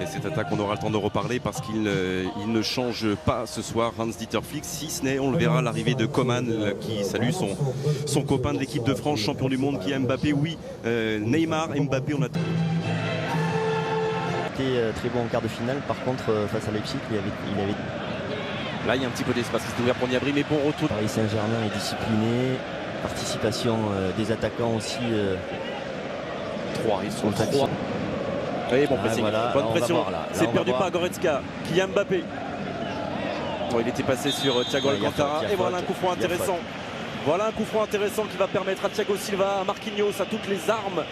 Et cette attaque, on aura le temps de reparler parce qu'il ne change pas ce soir Hans-Dieter Flick, si ce n'est, on le verra, l'arrivée de Coman qui salue son copain de l'équipe de France, champion du monde, qui est Mbappé. Oui, Neymar, Mbappé, on a... Très bon en quart de finale, par contre face à Leipzig, il avait... Là, il y a un petit peu d'espace qui s'est ouvert pour Niabri, mais bon retour. Paris Saint-Germain est discipliné, participation des attaquants aussi. 3, ils sont 3. Oui, bon pressing, voilà, bonne pression. C'est perdu par voir. Goretzka, qui a Mbappé. Bon, il était passé sur Thiago Alcantara. Et voilà un coup franc intéressant. Voilà un coup franc intéressant qui va permettre à Thiago Silva, à Marquinhos, à toutes les armes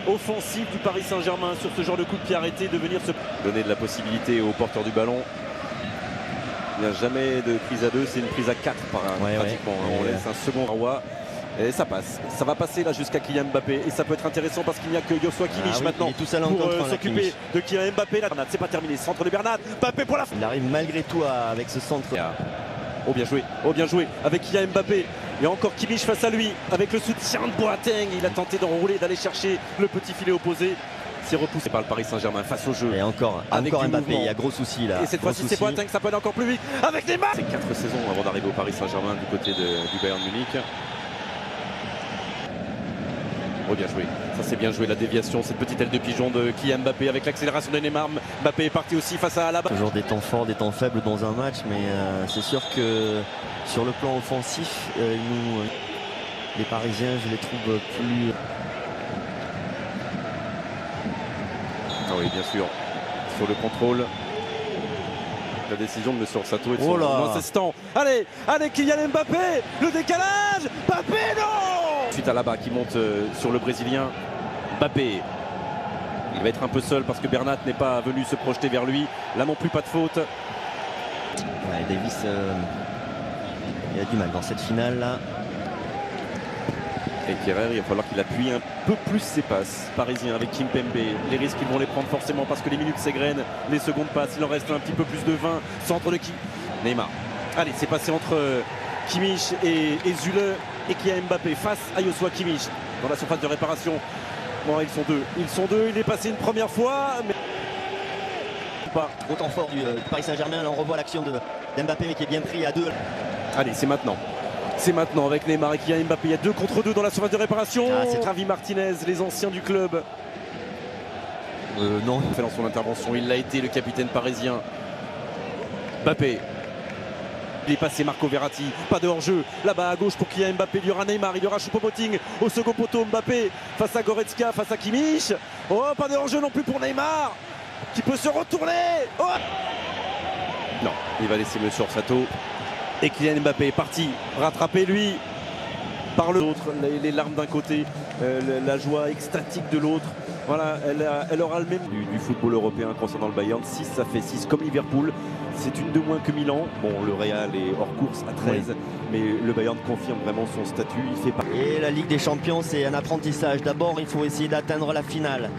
offensives du Paris Saint-Germain sur ce genre de coup de pied arrêté de venir se donner de la possibilité au porteur du ballon. Il n'y a jamais de prise à 2, c'est une prise à 4 pratiquement. On laisse un second Roi. Et ça passe, ça va passer là jusqu'à Kylian Mbappé et ça peut être intéressant parce qu'il n'y a que Joshua Kimmich maintenant tout seul pour s'occuper de Kylian Mbappé. Là, c'est pas terminé, centre de Bernat, Mbappé pour la fin. Il arrive malgré tout avec ce centre. Oh bien joué avec Kylian Mbappé. Et encore Kimmich face à lui avec le soutien de Boateng. Il a tenté d'enrouler, d'aller chercher le petit filet opposé. C'est repoussé par le Paris Saint-Germain face au jeu. Et encore Mbappé, il y a gros souci là. Et cette fois-ci c'est Boateng, ça peut aller encore plus vite avec Neymar. C'est 4 saisons avant d'arriver au Paris Saint-Germain du côté du Bayern Munich. Oh, bien joué, ça c'est bien joué la déviation, cette petite aile de pigeon de Kylian Mbappé avec l'accélération de Neymar. Mbappé est parti aussi face à Alaba. Toujours des temps forts, des temps faibles dans un match, mais c'est sûr que sur le plan offensif, nous, les Parisiens, je les trouve plus... Ah oui, bien sûr, sur le contrôle. La décision de M. Orsato et de son assistant. Allez, Kylian Mbappé, le décalage, Mbappé, non! Suite à Alaba qui monte sur le Brésilien. Mbappé, il va être un peu seul parce que Bernat n'est pas venu se projeter vers lui. Là non plus, pas de faute. Ouais, Davis, il a du mal dans cette finale là. Et Kerrer, il va falloir qu'il appuie un peu plus ses passes. Parisiens avec Kimpembe. Les risques, ils vont les prendre forcément parce que les minutes s'égrènent. Les secondes passent, il en reste un petit peu plus de 20. Centre de qui Neymar. Allez, c'est passé entre Kimmich et Zule. Et Kylian Mbappé face à Joshua Kimmich dans la surface de réparation. Bon, ils sont deux, il est passé une première fois. Mais... Pas. Gros temps fort du Paris Saint-Germain. Là, on revoit l'action d'Mbappé mais qui est bien pris à 2. Allez, c'est maintenant. C'est maintenant avec Neymar et Kylian Mbappé. Il y a 2 contre 2 dans la surface de réparation. C'est Javi Martinez, les anciens du club. Non. Il fait dans son intervention, il l'a été, le capitaine parisien. Mbappé. Il est passé Marco Verratti, pas de hors-jeu. Là-bas à gauche pour Kylian Mbappé, il y aura Neymar, il y aura Choupo-Moting au second poteau. Mbappé face à Goretzka, face à Kimmich. Oh, pas de hors-jeu non plus pour Neymar qui peut se retourner. Oh, non, il va laisser Monsieur Orsato. Et Kylian Mbappé est parti rattraper lui par l'autre, les larmes d'un côté, la joie extatique de l'autre. Voilà, elle aura le même du football européen concernant le Bayern. 6, ça fait 6 comme Liverpool. C'est une de moins que Milan. Bon, le Real est hors course à 13, oui. Mais le Bayern confirme vraiment son statut. Il fait pas. Et la Ligue des Champions, c'est un apprentissage. D'abord, il faut essayer d'atteindre la finale.